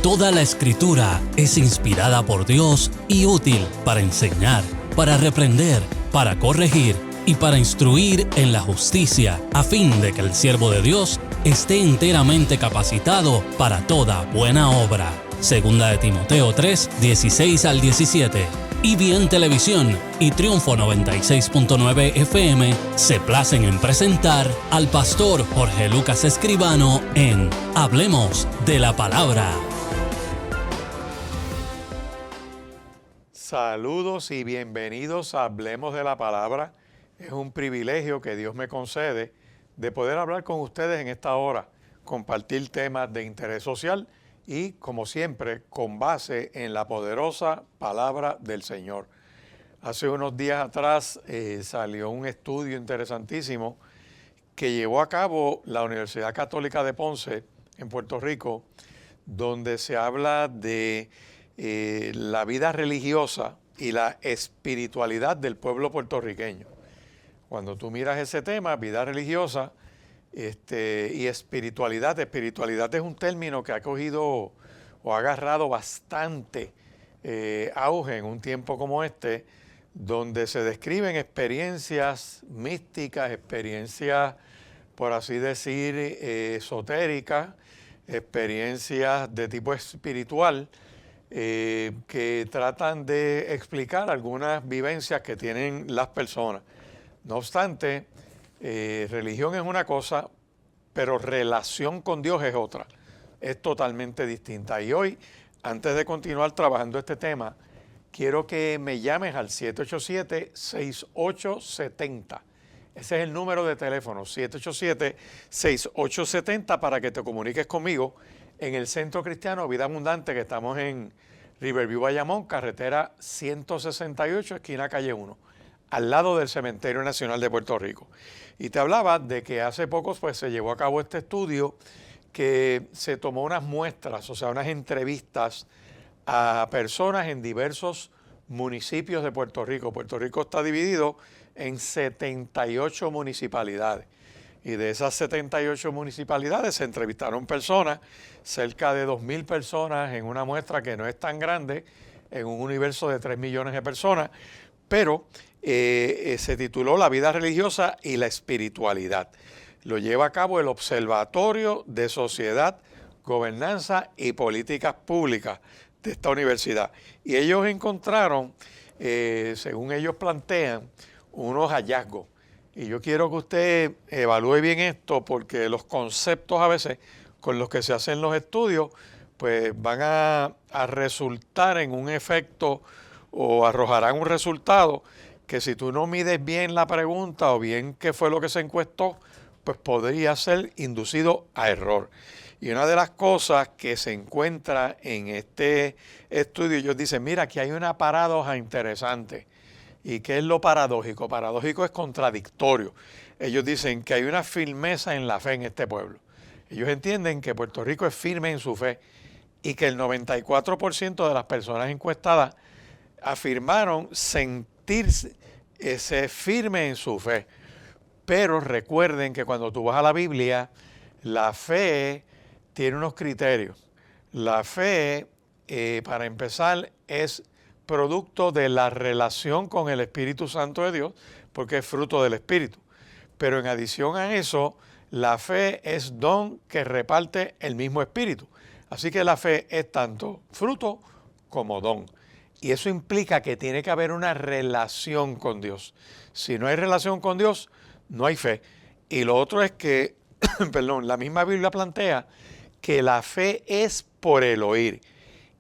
Toda la Escritura es inspirada por Dios y útil para enseñar, para reprender, para corregir y para instruir en la justicia, a fin de que el siervo de Dios esté enteramente capacitado para toda buena obra. Segunda de Timoteo 3, 16 al 17. EBN Televisión y Triunfo 96.9 FM se placen en presentar al pastor Jorge Lucas Escribano en Hablemos de la Palabra. Saludos y bienvenidos a Hablemos de la Palabra. Es un privilegio que Dios me concede de poder hablar con ustedes en esta hora, compartir temas de interés social y, como siempre, con base en la poderosa palabra del Señor. Hace unos días atrás salió un estudio interesantísimo que llevó a cabo la Universidad Católica de Ponce, en Puerto Rico, donde se habla de la vida religiosa y la espiritualidad del pueblo puertorriqueño. Cuando tú miras ese tema, vida religiosa y espiritualidad es un término que ha cogido o ha agarrado bastante auge en un tiempo como este, donde se describen experiencias místicas, experiencias, por así decir, esotéricas, experiencias de tipo espiritual, que tratan de explicar algunas vivencias que tienen las personas. No obstante, religión es una cosa, pero relación con Dios es otra. Es totalmente distinta. Y hoy, antes de continuar trabajando este tema, quiero que me llames al 787-6870. Ese es el número de teléfono, 787-6870, para que te comuniques conmigo en el Centro Cristiano Vida Abundante, que estamos en Riverview, Bayamón, carretera 168, esquina calle 1, al lado del Cementerio Nacional de Puerto Rico. Y te hablaba de que hace poco pues, se llevó a cabo este estudio que se tomó unas muestras, o sea, unas entrevistas a personas en diversos municipios de Puerto Rico. Puerto Rico está dividido en 78 municipalidades. Y de esas 78 municipalidades se entrevistaron personas, cerca de 2,000 personas en una muestra que no es tan grande, en un universo de 3 millones de personas, pero se tituló La vida religiosa y la espiritualidad. Lo lleva a cabo el Observatorio de Sociedad, Gobernanza y Políticas Públicas de esta universidad. Y ellos encontraron, según ellos plantean, unos hallazgos. Y yo quiero que usted evalúe bien esto, porque los conceptos a veces con los que se hacen los estudios pues van a resultar en un efecto o arrojarán un resultado que si tú no mides bien la pregunta o bien qué fue lo que se encuestó, pues podría ser inducido a error. Y una de las cosas que se encuentra en este estudio, ellos dicen, mira, aquí hay una paradoja interesante. ¿Y qué es lo paradójico? Paradójico es contradictorio. Ellos dicen que hay una firmeza en la fe en este pueblo. Ellos entienden que Puerto Rico es firme en su fe y que el 94% de las personas encuestadas afirmaron sentirse firme en su fe. Pero recuerden que cuando tú vas a la Biblia, la fe tiene unos criterios. La fe, para empezar, es producto de la relación con el Espíritu Santo de Dios, porque es fruto del Espíritu. Pero en adición a eso, la fe es don que reparte el mismo Espíritu. Así que la fe es tanto fruto como don. Y eso implica que tiene que haber una relación con Dios. Si no hay relación con Dios, no hay fe. Y lo otro es que, la misma Biblia plantea que la fe es por el oír.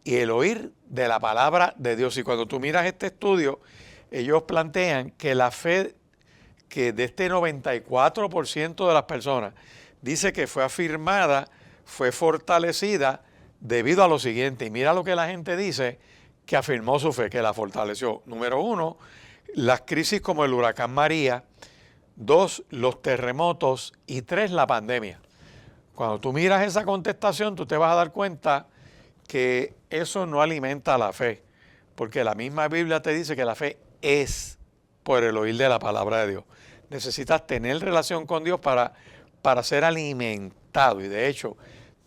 Y el oír de la palabra de Dios. Y cuando tú miras este estudio, ellos plantean que la fe que de este 94% de las personas dice que fue afirmada, fue fortalecida debido a lo siguiente. Y mira lo que la gente dice que afirmó su fe, que la fortaleció. Número 1, las crisis como el huracán María. 2, los terremotos. Y 3, la pandemia. Cuando tú miras esa contestación, tú te vas a dar cuenta que eso no alimenta la fe, porque la misma Biblia te dice que la fe es por el oír de la palabra de Dios. Necesitas tener relación con Dios para ser alimentado. Y de hecho,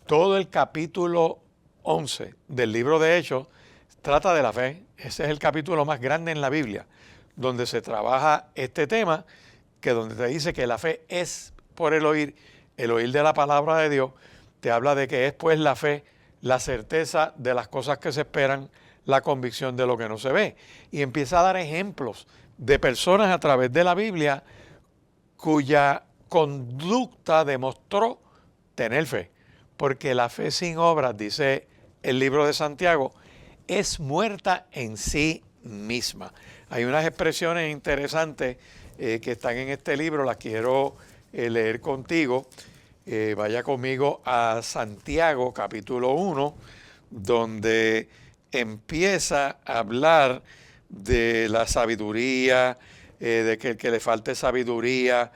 todo el capítulo 11 del libro de Hechos trata de la fe. Ese es el capítulo más grande en la Biblia, donde se trabaja este tema, que donde te dice que la fe es por el oír de la palabra de Dios. Te habla de que es pues la fe, la certeza de las cosas que se esperan, la convicción de lo que no se ve. Y empieza a dar ejemplos de personas a través de la Biblia cuya conducta demostró tener fe. Porque la fe sin obras, dice el libro de Santiago, es muerta en sí misma. Hay unas expresiones interesantes que están en este libro, las quiero leer contigo. Vaya conmigo a Santiago capítulo 1, donde empieza a hablar de la sabiduría, de que el que le falte sabiduría,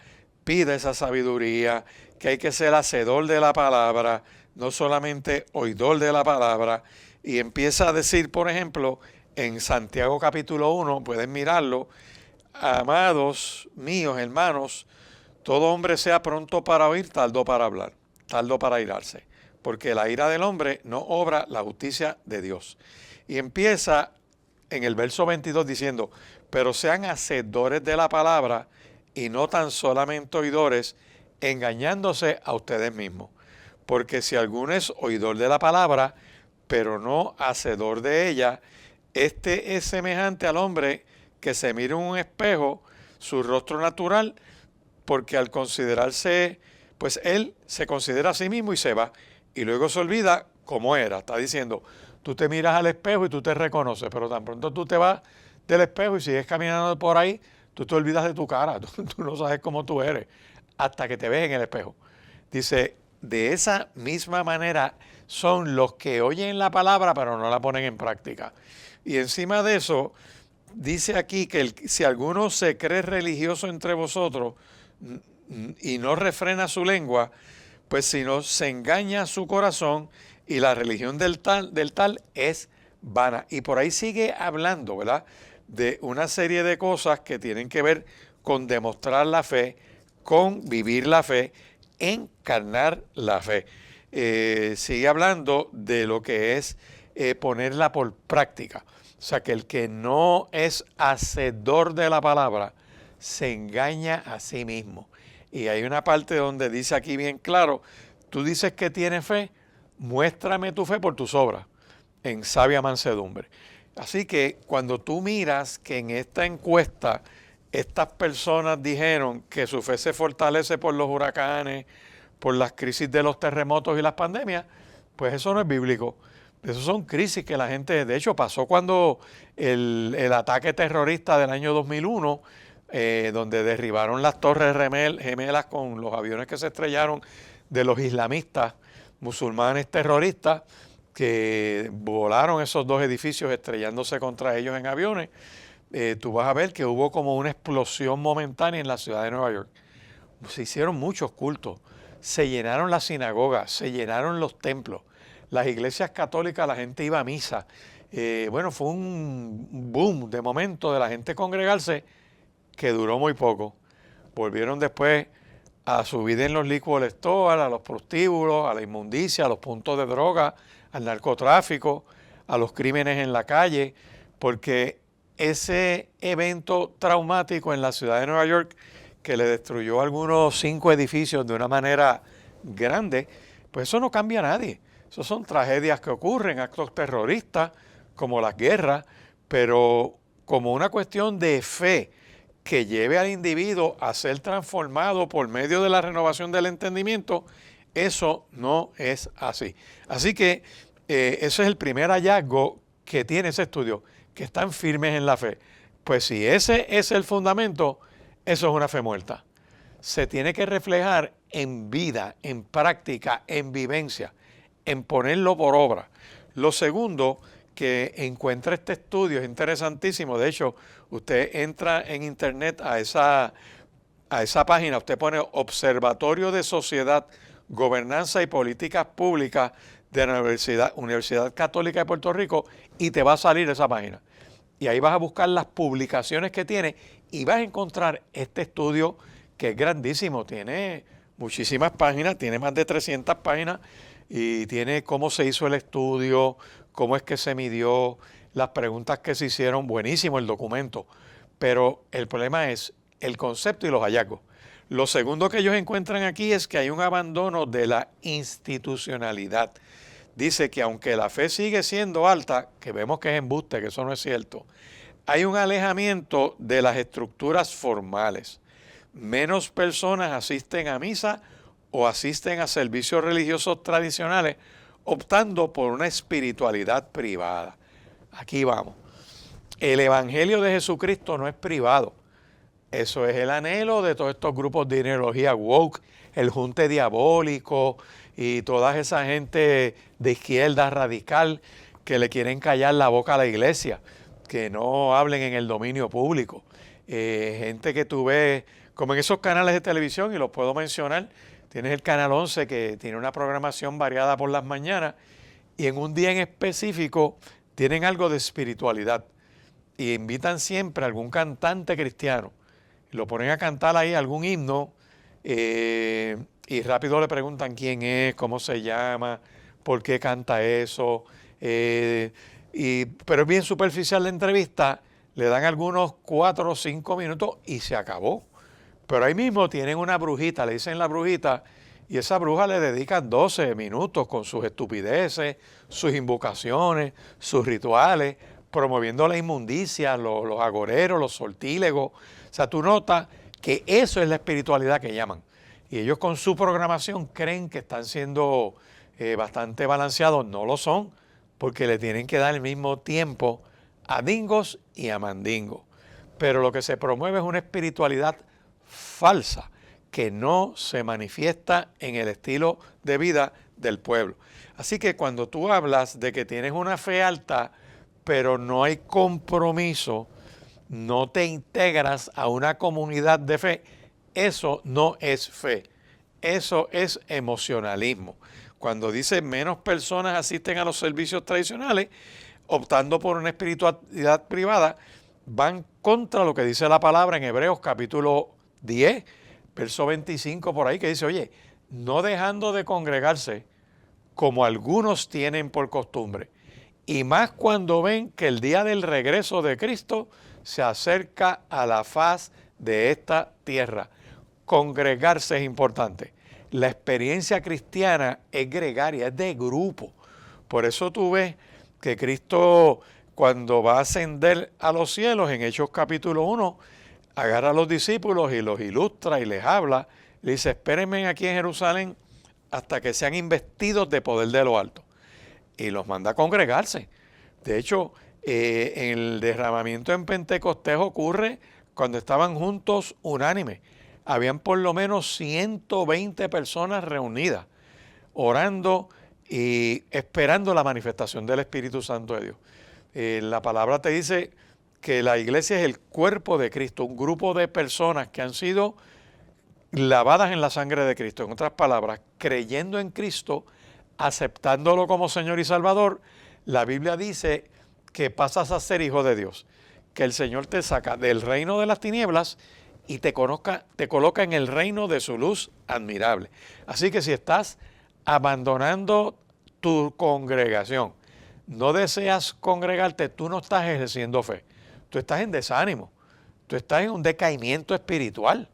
pida esa sabiduría, que hay que ser hacedor de la palabra, no solamente oidor de la palabra. Y empieza a decir, por ejemplo, en Santiago capítulo 1, pueden mirarlo: amados míos, hermanos, todo hombre sea pronto para oír, tardo para hablar, tardo para airarse, porque la ira del hombre no obra la justicia de Dios. Y empieza en el verso 22 diciendo: pero sean hacedores de la palabra y no tan solamente oidores, engañándose a ustedes mismos. Porque si alguno es oidor de la palabra, pero no hacedor de ella, este es semejante al hombre que se mira en un espejo su rostro natural, porque al considerarse, pues él se considera a sí mismo y se va, y luego se olvida cómo era. Está diciendo, tú te miras al espejo y tú te reconoces, pero tan pronto tú te vas del espejo y sigues caminando por ahí, tú te olvidas de tu cara, tú no sabes cómo tú eres, hasta que te ves en el espejo. Dice, de esa misma manera son los que oyen la palabra, pero no la ponen en práctica. Y encima de eso, dice aquí que si alguno se cree religioso entre vosotros y no refrena su lengua, pues si no se engaña su corazón, y la religión del tal es vana. Y por ahí sigue hablando, ¿verdad?, de una serie de cosas que tienen que ver con demostrar la fe, con vivir la fe, encarnar la fe. Sigue hablando de lo que es ponerla por práctica. O sea, que el que no es hacedor de la palabra se engaña a sí mismo. Y hay una parte donde dice aquí bien claro, tú dices que tienes fe, muéstrame tu fe por tus obras, en sabia mansedumbre. Así que cuando tú miras que en esta encuesta estas personas dijeron que su fe se fortalece por los huracanes, por las crisis de los terremotos y las pandemias, pues eso no es bíblico. Eso son crisis que la gente, de hecho pasó cuando el ataque terrorista del año 2001, donde derribaron las torres gemelas con los aviones que se estrellaron de los islamistas musulmanes terroristas, que volaron esos dos edificios estrellándose contra ellos en aviones. Tú vas a ver que hubo como una explosión momentánea en la ciudad de Nueva York. Se hicieron muchos cultos, se llenaron las sinagogas, se llenaron los templos, las iglesias católicas, la gente iba a misa. Bueno, fue un boom de momento de la gente congregarse que duró muy poco. Volvieron después a su vida en los liquor stores, a los prostíbulos, a la inmundicia, a los puntos de droga, al narcotráfico, a los crímenes en la calle, porque ese evento traumático en la ciudad de Nueva York, que le destruyó algunos 5 edificios de una manera grande, pues eso no cambia a nadie. Eso son tragedias que ocurren, actos terroristas, como las guerras, pero como una cuestión de fe que lleve al individuo a ser transformado por medio de la renovación del entendimiento, eso no es así. Así que ese es el primer hallazgo que tiene ese estudio, que están firmes en la fe. Pues si ese es el fundamento, eso es una fe muerta. Se tiene que reflejar en vida, en práctica, en vivencia, en ponerlo por obra. Lo segundo que encuentra este estudio es interesantísimo. De hecho, usted entra en internet a esa página, usted pone Observatorio de Sociedad, Gobernanza y Políticas Públicas de la Universidad Católica de Puerto Rico, y te va a salir esa página. Y ahí vas a buscar las publicaciones que tiene y vas a encontrar este estudio que es grandísimo, tiene muchísimas páginas, tiene más de 300 páginas, y tiene cómo se hizo el estudio, cómo es que se midió, las preguntas que se hicieron, buenísimo el documento, pero el problema es el concepto y los hallazgos. Lo segundo que ellos encuentran aquí es que hay un abandono de la institucionalidad. Dice que aunque la fe sigue siendo alta, que vemos que es embuste, que eso no es cierto, hay un alejamiento de las estructuras formales. Menos personas asisten a misa o asisten a servicios religiosos tradicionales, optando por una espiritualidad privada. Aquí vamos. El Evangelio de Jesucristo no es privado. Eso es el anhelo de todos estos grupos de ideología woke, el junte diabólico y toda esa gente de izquierda radical que le quieren callar la boca a la iglesia, que no hablen en el dominio público. Gente que tú ves, como en esos canales de televisión, y los puedo mencionar, tienes el Canal 11 que tiene una programación variada por las mañanas y en un día en específico tienen algo de espiritualidad y invitan siempre a algún cantante cristiano. Lo ponen a cantar ahí algún himno y rápido le preguntan quién es, cómo se llama, por qué canta eso. Pero es bien superficial la entrevista, le dan algunos 4 o 5 minutos y se acabó. Pero ahí mismo tienen una brujita, le dicen la brujita, y esa bruja le dedica 12 minutos con sus estupideces, sus invocaciones, sus rituales, promoviendo la inmundicia, los agoreros, los sortílegos. O sea, tú notas que eso es la espiritualidad que llaman. Y ellos con su programación creen que están siendo bastante balanceados. No lo son, porque le tienen que dar el mismo tiempo a dingos y a mandingos. Pero lo que se promueve es una espiritualidad falsa, que no se manifiesta en el estilo de vida del pueblo. Así que cuando tú hablas de que tienes una fe alta, pero no hay compromiso, no te integras a una comunidad de fe, eso no es fe, eso es emocionalismo. Cuando dice menos personas asisten a los servicios tradicionales, optando por una espiritualidad privada, van contra lo que dice la palabra en Hebreos capítulo 10, verso 25 por ahí, que dice, oye, no dejando de congregarse como algunos tienen por costumbre, y más cuando ven que el día del regreso de Cristo se acerca a la faz de esta tierra. Congregarse es importante. La experiencia cristiana es gregaria, es de grupo. Por eso tú ves que Cristo, cuando va a ascender a los cielos, en Hechos capítulo 1, agarra a los discípulos y los ilustra y les habla. Le dice, espérenme aquí en Jerusalén hasta que sean investidos de poder de lo alto. Y los manda a congregarse. De hecho, en el derramamiento en Pentecostés ocurre cuando estaban juntos unánimes. Habían por lo menos 120 personas reunidas, orando y esperando la manifestación del Espíritu Santo de Dios. La palabra te dice que la iglesia es el cuerpo de Cristo, un grupo de personas que han sido lavadas en la sangre de Cristo. En otras palabras, creyendo en Cristo, aceptándolo como Señor y Salvador. La Biblia dice que pasas a ser hijo de Dios, que el Señor te saca del reino de las tinieblas y te coloca en el reino de su luz admirable. Así que si estás abandonando tu congregación, no deseas congregarte, tú no estás ejerciendo fe. Tú estás en desánimo, tú estás en un decaimiento espiritual,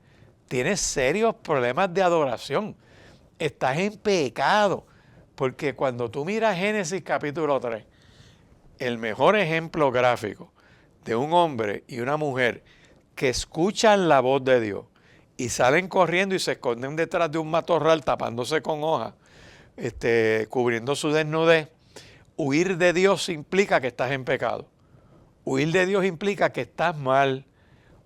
tienes serios problemas de adoración, estás en pecado, porque cuando tú miras Génesis capítulo 3, el mejor ejemplo gráfico de un hombre y una mujer que escuchan la voz de Dios y salen corriendo y se esconden detrás de un matorral tapándose con hojas, cubriendo su desnudez. Huir de Dios implica que estás en pecado. Huir de Dios implica que estás mal.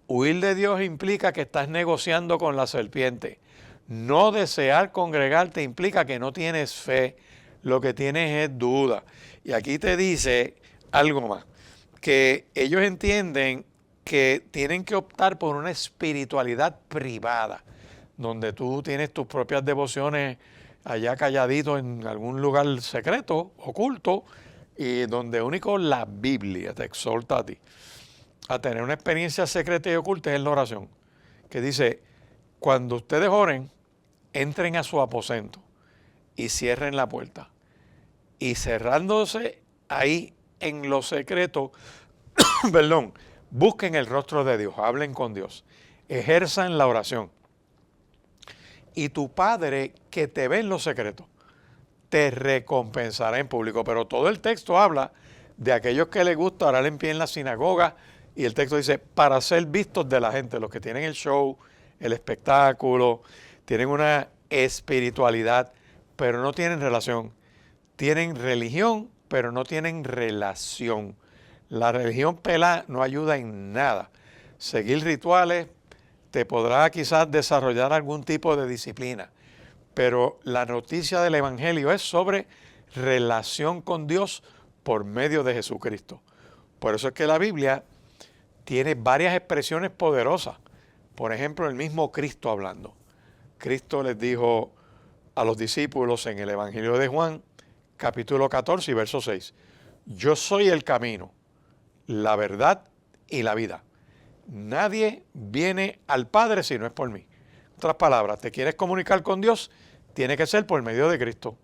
Huir de Dios implica que estás negociando con la serpiente. No desear congregarte implica que no tienes fe. Lo que tienes es duda. Y aquí te dice algo más, que ellos entienden que tienen que optar por una espiritualidad privada, donde tú tienes tus propias devociones allá calladito en algún lugar secreto, oculto, y donde único la Biblia te exhorta a ti a tener una experiencia secreta y oculta en la oración, que dice, cuando ustedes oren, entren a su aposento y cierren la puerta. Y cerrándose ahí en lo secreto, perdón, busquen el rostro de Dios, hablen con Dios, ejerzan la oración. Y tu Padre que te ve en lo secreto, te recompensará en público. Pero todo el texto habla de aquellos que les gusta orar en pie en la sinagoga, y el texto dice, para ser vistos de la gente, los que tienen el show, el espectáculo, tienen una espiritualidad, pero no tienen relación. Tienen religión, pero no tienen relación. La religión pelá no ayuda en nada. Seguir rituales te podrá quizás desarrollar algún tipo de disciplina, pero la noticia del Evangelio es sobre relación con Dios por medio de Jesucristo. Por eso es que la Biblia tiene varias expresiones poderosas. Por ejemplo, el mismo Cristo hablando. Cristo les dijo a los discípulos en el Evangelio de Juan, capítulo 14 y verso 6, yo soy el camino, la verdad y la vida. Nadie viene al Padre si no es por mí. En otras palabras, ¿te quieres comunicar con Dios? Tiene que ser por medio de Cristo.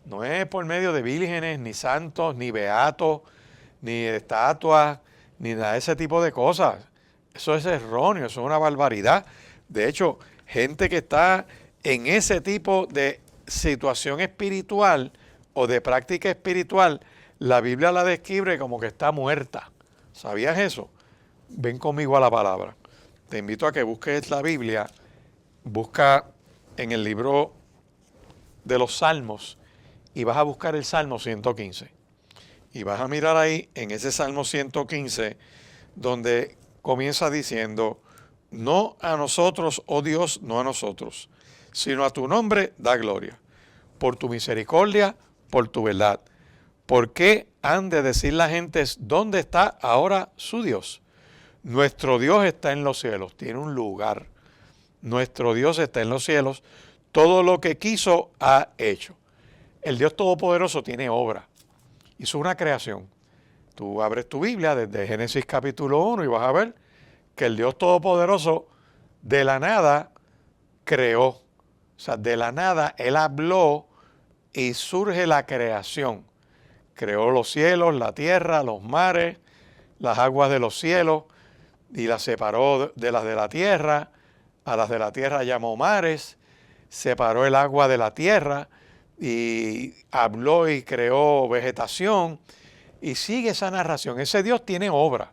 No es por medio de vírgenes, ni santos, ni beatos, ni estatuas, ni nada de ese tipo de cosas. Eso es erróneo, eso es una barbaridad. De hecho, gente que está en ese tipo de situación espiritual o de práctica espiritual, la Biblia la describe como que está muerta. ¿Sabías eso? Ven conmigo a la palabra. Te invito a que busques la Biblia, busca en el libro de los Salmos y vas a buscar el Salmo 115. Y vas a mirar ahí en ese Salmo 115 donde comienza diciendo, no a nosotros, oh Dios, no a nosotros, sino a tu nombre da gloria, por tu misericordia, por tu verdad. ¿Por qué han de decir las gentes dónde está ahora su Dios? Nuestro Dios está en los cielos, tiene un lugar. Nuestro Dios está en los cielos, todo lo que quiso ha hecho. El Dios Todopoderoso tiene obra, hizo una creación. Tú abres tu Biblia desde Génesis capítulo 1 y vas a ver que el Dios Todopoderoso de la nada creó. O sea, de la nada Él habló y surge la creación. Creó los cielos, la tierra, los mares, las aguas de los cielos y las separó de las de la tierra. A las de la tierra llamó mares, separó el agua de la tierra y habló y creó vegetación. Y sigue esa narración. Ese Dios tiene obra.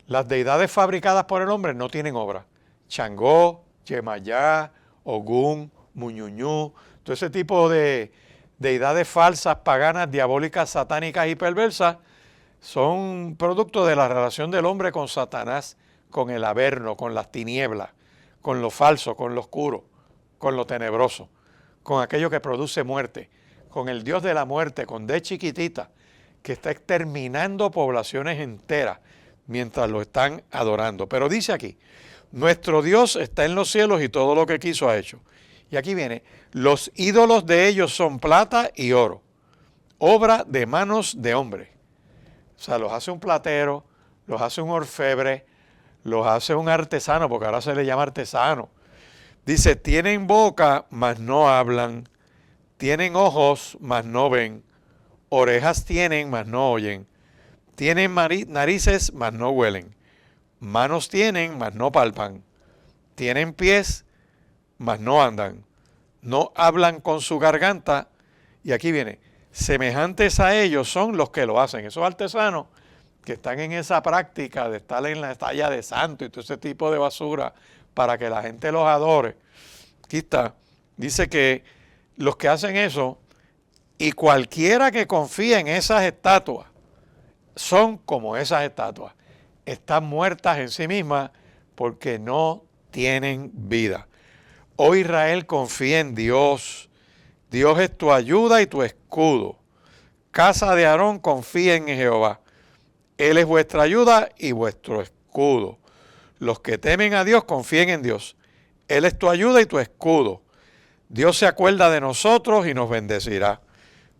Las deidades fabricadas por el hombre no tienen obra. Changó, Yemayá, Ogún, Muñuñú, todo ese tipo de deidades falsas, paganas, diabólicas, satánicas y perversas son producto de la relación del hombre con Satanás, con el averno, con las tinieblas, con lo falso, con lo oscuro, con lo tenebroso, con aquello que produce muerte, con el Dios de la muerte, con D chiquitita, que está exterminando poblaciones enteras mientras lo están adorando. Pero dice aquí, nuestro Dios está en los cielos y todo lo que quiso ha hecho. Y aquí viene, los ídolos de ellos son plata y oro, obra de manos de hombre. O sea, los hace un platero, los hace un orfebre, los hace un artesano, porque ahora se le llama artesano. Dice, tienen boca, mas no hablan, tienen ojos, mas no ven, orejas tienen, mas no oyen, tienen narices, mas no huelen, manos tienen, mas no palpan, tienen pies, mas no andan, no hablan con su garganta. Y aquí viene, semejantes a ellos son los que lo hacen. Esos artesanos que están en esa práctica de estar en la talla de santo y todo ese tipo de basura para que la gente los adore. Aquí está, dice que los que hacen eso y cualquiera que confía en esas estatuas son como esas estatuas. Están muertas en sí mismas porque no tienen vida. Oh Israel, confía en Dios. Dios es tu ayuda y tu escudo. Casa de Aarón, confía en Jehová. Él es vuestra ayuda y vuestro escudo. Los que temen a Dios, confíen en Dios. Él es tu ayuda y tu escudo. Dios se acuerda de nosotros y nos bendecirá.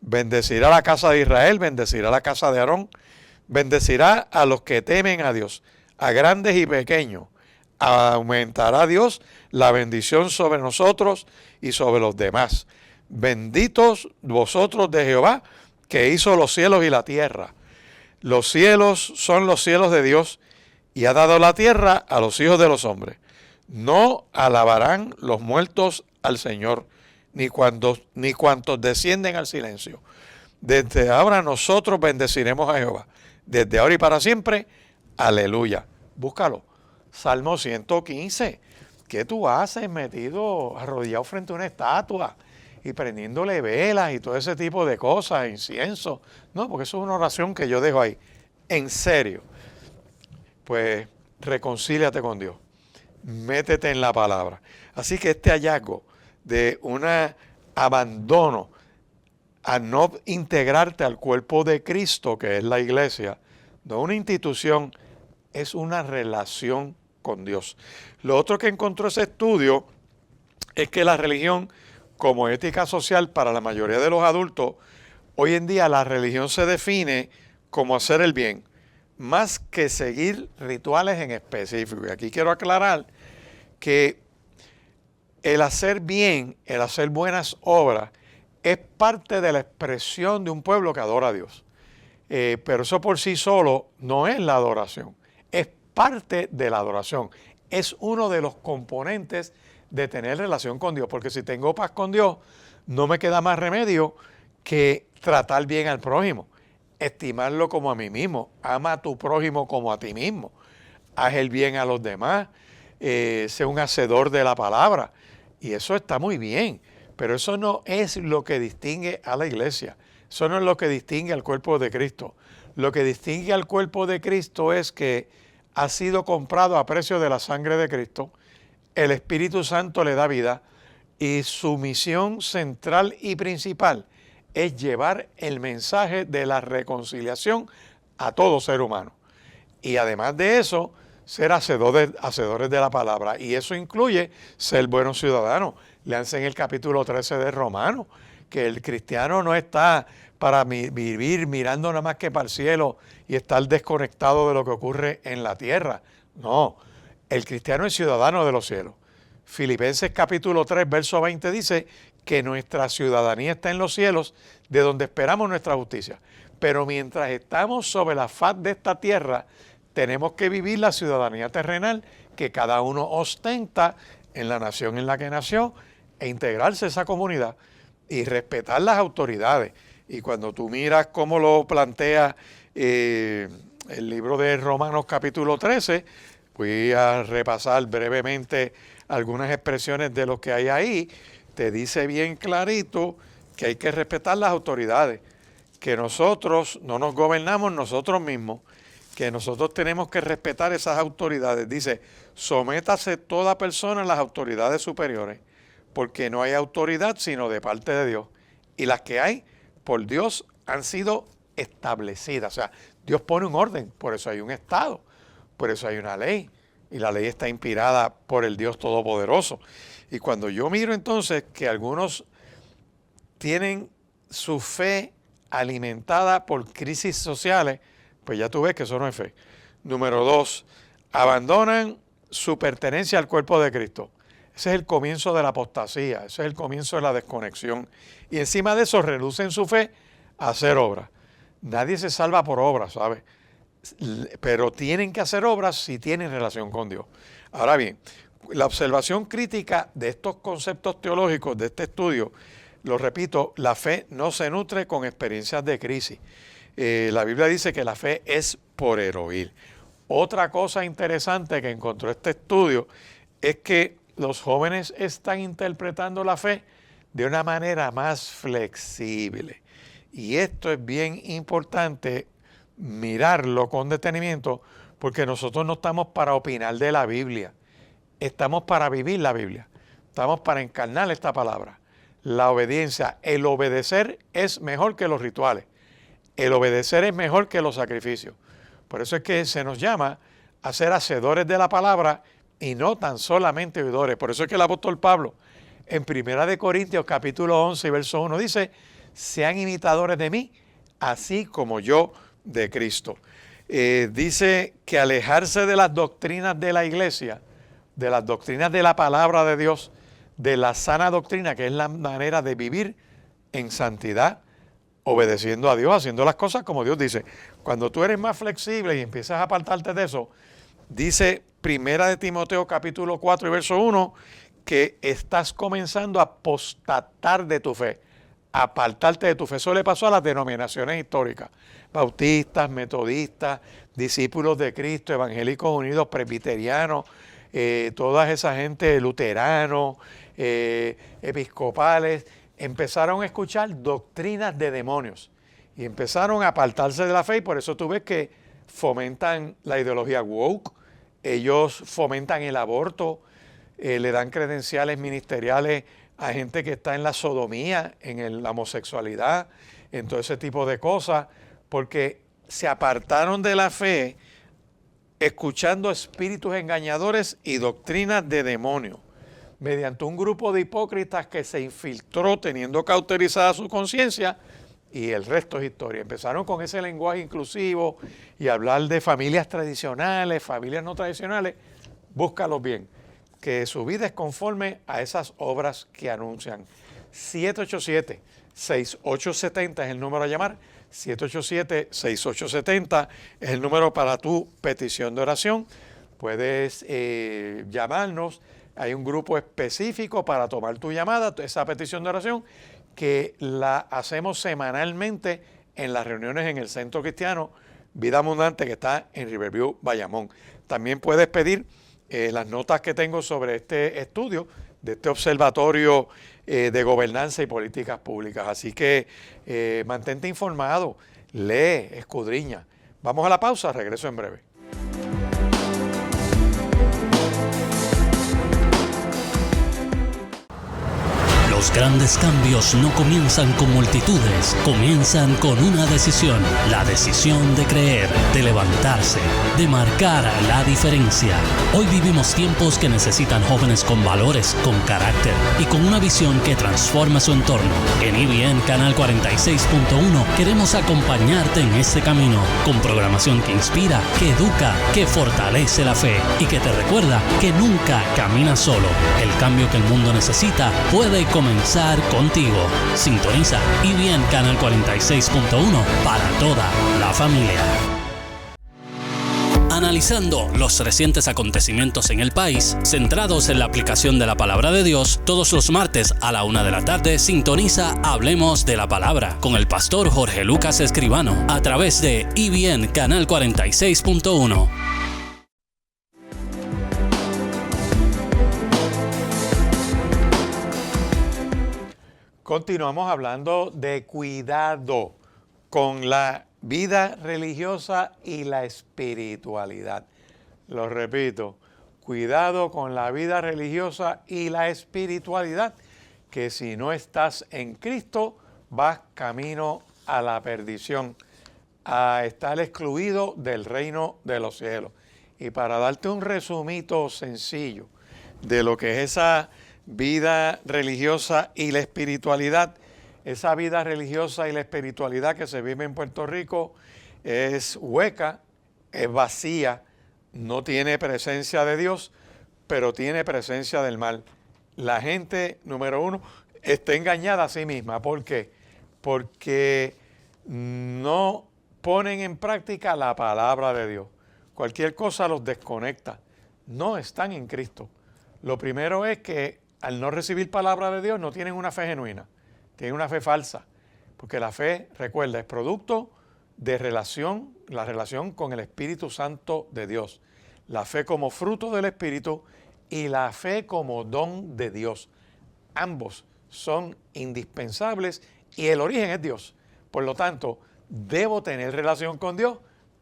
Bendecirá la casa de Israel, bendecirá la casa de Aarón, bendecirá a los que temen a Dios, a grandes y pequeños. Aumentará Dios la bendición sobre nosotros y sobre los demás. benditos vosotros de Jehová, que hizo los cielos y la tierra. Los cielos son los cielos de Dios, y ha dado la tierra a los hijos de los hombres. No alabarán los muertos al Señor, ni cuantos descienden al silencio. Desde ahora nosotros bendeciremos a Jehová, desde ahora y para siempre. Aleluya. Búscalo. Salmo 115. ¿Qué tú haces metido, arrodillado frente a una estatua y prendiéndole velas y todo ese tipo de cosas, incienso? No, porque eso es una oración que yo dejo ahí. En serio. Pues reconcíliate con Dios. Métete en la palabra. Así que este hallazgo de un abandono a no integrarte al cuerpo de Cristo, que es la iglesia, no una institución, es una relación con Dios. Lo otro que encontró ese estudio es que la religión, como ética social para la mayoría de los adultos, hoy en día la religión se define como hacer el bien, más que seguir rituales en específico. Y aquí quiero aclarar que el hacer bien, el hacer buenas obras, es parte de la expresión de un pueblo que adora a Dios. Pero eso por sí solo no es la adoración, es parte de la adoración. Es uno de los componentes de tener relación con Dios, porque si tengo paz con Dios, no me queda más remedio que tratar bien al prójimo, estimarlo como a mí mismo. Ama a tu prójimo como a ti mismo. Haz el bien a los demás. Sé un hacedor de la palabra. Y eso está muy bien. Pero eso no es lo que distingue a la iglesia. Eso no es lo que distingue al cuerpo de Cristo. Lo que distingue al cuerpo de Cristo es que ha sido comprado a precio de la sangre de Cristo. El Espíritu Santo le da vida. Y su misión central y principal es llevar el mensaje de la reconciliación a todo ser humano. Y además de eso, ser hacedores de la palabra. Y eso incluye ser buenos ciudadanos. Léanse en el capítulo 13 de Romanos, que el cristiano no está para vivir mirando nada más que para el cielo y estar desconectado de lo que ocurre en la tierra. No, el cristiano es ciudadano de los cielos. Filipenses capítulo 3, verso 20 dice que nuestra ciudadanía está en los cielos, de donde esperamos nuestra justicia. Pero mientras estamos sobre la faz de esta tierra, tenemos que vivir la ciudadanía terrenal que cada uno ostenta en la nación en la que nació e integrarse a esa comunidad y respetar las autoridades. Y cuando tú miras cómo lo plantea el libro de Romanos capítulo 13, voy a repasar brevemente algunas expresiones de lo que hay ahí. Te dice bien clarito que hay que respetar las autoridades, que nosotros no nos gobernamos nosotros mismos, que nosotros tenemos que respetar esas autoridades. Dice, sométase toda persona a las autoridades superiores, porque no hay autoridad sino de parte de Dios. Y las que hay, por Dios, han sido establecidas. O sea, Dios pone un orden, por eso hay un Estado, por eso hay una ley. Y la ley está inspirada por el Dios Todopoderoso. Y cuando yo miro entonces que algunos tienen su fe alimentada por crisis sociales, pues ya tú ves que eso no es fe. Número 2, abandonan su pertenencia al cuerpo de Cristo. Ese es el comienzo de la apostasía, ese es el comienzo de la desconexión. Y encima de eso reducen su fe a hacer obras. Nadie se salva por obras, ¿sabes? Pero tienen que hacer obras si tienen relación con Dios. Ahora bien, la observación crítica de estos conceptos teológicos de este estudio, lo repito, la fe no se nutre con experiencias de crisis. La Biblia dice que la fe es por el oír. Otra cosa interesante que encontró este estudio es que los jóvenes están interpretando la fe de una manera más flexible. Y esto es bien importante mirarlo con detenimiento, porque nosotros no estamos para opinar de la Biblia, estamos para vivir la Biblia, estamos para encarnar esta palabra. La obediencia, el obedecer es mejor que los rituales, el obedecer es mejor que los sacrificios. Por eso es que se nos llama a ser hacedores de la palabra y no tan solamente oidores. Por eso es que el apóstol Pablo en 1 Corintios capítulo 11 verso 1 dice, sean imitadores de mí, así como yo de Cristo. Dice que alejarse de las doctrinas de la iglesia, de las doctrinas de la palabra de Dios, de la sana doctrina, que es la manera de vivir en santidad, obedeciendo a Dios, haciendo las cosas como Dios dice. Cuando tú eres más flexible y empiezas a apartarte de eso, dice Primera de Timoteo capítulo 4 y verso 1, que estás comenzando a apostatar de tu fe, apartarte de tu fe. Eso le pasó a las denominaciones históricas, bautistas, metodistas, discípulos de Cristo, evangélicos unidos, presbiterianos, toda esa gente, luteranos, episcopales, empezaron a escuchar doctrinas de demonios y empezaron a apartarse de la fe, y por eso tú ves que fomentan la ideología woke, ellos fomentan el aborto, le dan credenciales ministeriales a gente que está en la sodomía, en la homosexualidad, en todo ese tipo de cosas, porque se apartaron de la fe escuchando espíritus engañadores y doctrinas de demonios, mediante un grupo de hipócritas que se infiltró teniendo cauterizada su conciencia, y el resto es historia. Empezaron con ese lenguaje inclusivo y hablar de familias tradicionales, familias no tradicionales. Búscalos bien, que su vida es conforme a esas obras que anuncian. 787-6870 es el número a llamar. 787-6870 es el número para tu petición de oración. Puedes llamarnos. Hay un grupo específico para tomar tu llamada, esa petición de oración, que la hacemos semanalmente en las reuniones en el Centro Cristiano Vida Abundante, que está en Riverview, Bayamón. También puedes pedir las notas que tengo sobre este estudio, de este observatorio de gobernanza y políticas públicas. Así que mantente informado, lee, escudriña. Vamos a la pausa, regreso en breve. Los grandes cambios no comienzan con multitudes, comienzan con una decisión. La decisión de creer, de levantarse, de marcar la diferencia. Hoy vivimos tiempos que necesitan jóvenes con valores, con carácter y con una visión que transforma su entorno. En IBN Canal 46.1 queremos acompañarte en este camino, con programación que inspira, que educa, que fortalece la fe y que te recuerda que nunca caminas solo. El cambio que el mundo necesita puede comenzar contigo. Sintoniza IBN Canal 46.1 para toda la familia. Analizando los recientes acontecimientos en el país, centrados en la aplicación de la palabra de Dios, todos los martes a la 1 de la tarde, sintoniza Hablemos de la Palabra con el pastor Jorge Lucas Escribano a través de IBN Canal 46.1. Continuamos hablando de cuidado con la vida religiosa y la espiritualidad. Lo repito, cuidado con la vida religiosa y la espiritualidad, que si no estás en Cristo, vas camino a la perdición, a estar excluido del reino de los cielos. Y para darte un resumito sencillo de lo que es esa vida religiosa y la espiritualidad, esa vida religiosa y la espiritualidad que se vive en Puerto Rico es hueca, es vacía, no tiene presencia de Dios, pero tiene presencia del mal. La gente, número uno, está engañada a sí misma. ¿Por qué? Porque no ponen en práctica la palabra de Dios. Cualquier cosa los desconecta. No están en Cristo. Lo primero es que al no recibir palabra de Dios no tienen una fe genuina, tienen una fe falsa, porque la fe, recuerda, es producto de la relación con el Espíritu Santo de Dios, la fe como fruto del Espíritu y la fe como don de Dios. Ambos son indispensables y el origen es Dios. Por lo tanto, debo tener relación con Dios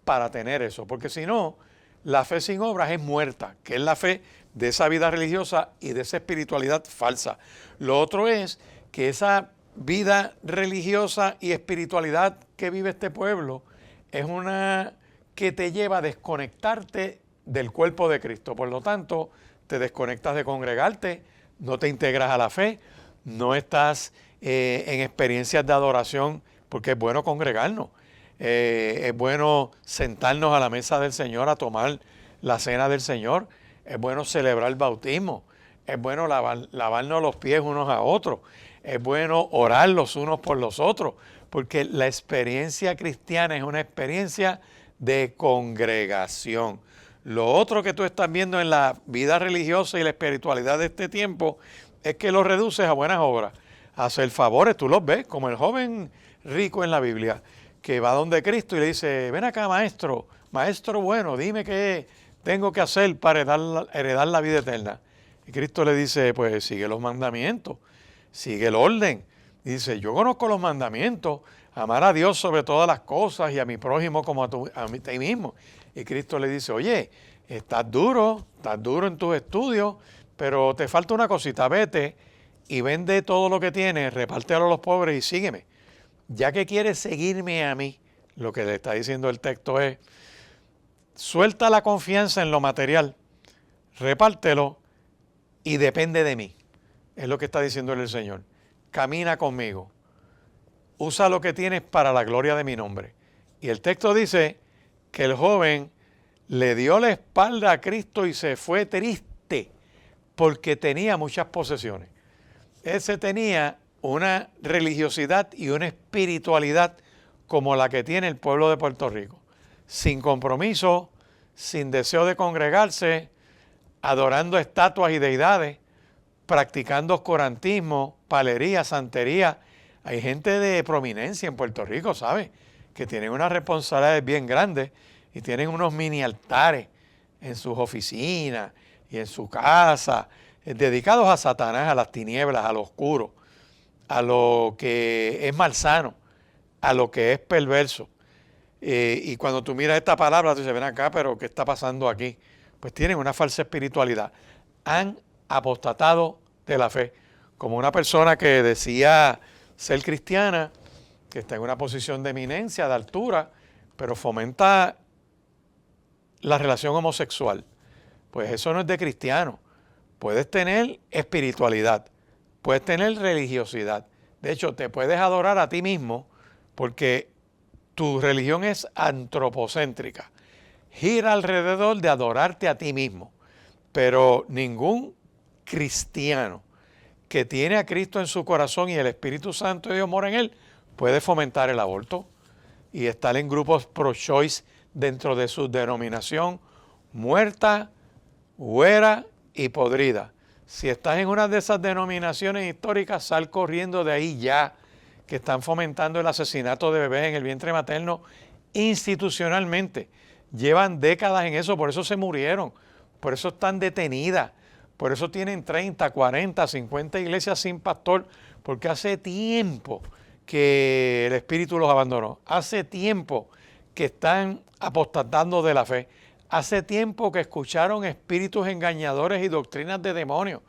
para tener eso, porque si no, la fe sin obras es muerta, que es la fe de esa vida religiosa y de esa espiritualidad falsa. Lo otro es que esa vida religiosa y espiritualidad que vive este pueblo es una que te lleva a desconectarte del cuerpo de Cristo. Por lo tanto, te desconectas de congregarte, no te integras a la fe, no estás en experiencias de adoración, porque es bueno congregarnos. Es bueno sentarnos a la mesa del Señor a tomar la cena del Señor. Es bueno celebrar el bautismo. es bueno lavarnos los pies unos a otros, es bueno orar los unos por los otros, porque la experiencia cristiana es una experiencia de congregación. Lo otro que tú estás viendo en la vida religiosa y la espiritualidad de este tiempo es que lo reduces a buenas obras, a hacer favores. Tú los ves, como el joven rico en la Biblia, que va donde Cristo y le dice, ven acá maestro bueno, dime qué tengo que hacer para heredar la vida eterna. Y Cristo le dice, pues sigue los mandamientos, sigue el orden. Y dice, yo conozco los mandamientos, amar a Dios sobre todas las cosas y a mi prójimo como a ti mismo. Y Cristo le dice, oye, estás duro en tus estudios, pero te falta una cosita, vete y vende todo lo que tienes, repártelo a los pobres y sígueme. Ya que quieres seguirme a mí, lo que le está diciendo el texto es, suelta la confianza en lo material, repártelo y depende de mí. Es lo que está diciendo el Señor. Camina conmigo. Usa lo que tienes para la gloria de mi nombre. Y el texto dice que el joven le dio la espalda a Cristo y se fue triste porque tenía muchas posesiones. Ese tenía una religiosidad y una espiritualidad como la que tiene el pueblo de Puerto Rico. Sin compromiso, sin deseo de congregarse, adorando estatuas y deidades, practicando oscurantismo, palería, santería. Hay gente de prominencia en Puerto Rico, ¿sabes? Que tienen unas responsabilidades bien grandes y tienen unos mini altares en sus oficinas y en su casa, dedicados a Satanás, a las tinieblas, a lo oscuro, a lo que es malsano, a lo que es perverso. Y cuando tú miras esta palabra, tú dices, ven acá, pero ¿qué está pasando aquí? Pues tienen una falsa espiritualidad. Han apostatado de la fe. Como una persona que decía ser cristiana, que está en una posición de eminencia, de altura, pero fomenta la relación homosexual. Pues eso no es de cristiano. Puedes tener espiritualidad, puedes tener religiosidad. De hecho, te puedes adorar a ti mismo porque tu religión es antropocéntrica. Gira alrededor de adorarte a ti mismo. Pero ningún cristiano que tiene a Cristo en su corazón y el Espíritu Santo de Dios mora en él, puede fomentar el aborto y estar en grupos pro-choice dentro de su denominación muerta, huera y podrida. Si estás en una de esas denominaciones históricas, sal corriendo de ahí ya, que están fomentando el asesinato de bebés en el vientre materno institucionalmente. Llevan décadas en eso, por eso se murieron, por eso están detenidas, por eso tienen 30, 40, 50 iglesias sin pastor, porque hace tiempo que el Espíritu los abandonó, hace tiempo que están apostatando de la fe, hace tiempo que escucharon espíritus engañadores y doctrinas de demonios,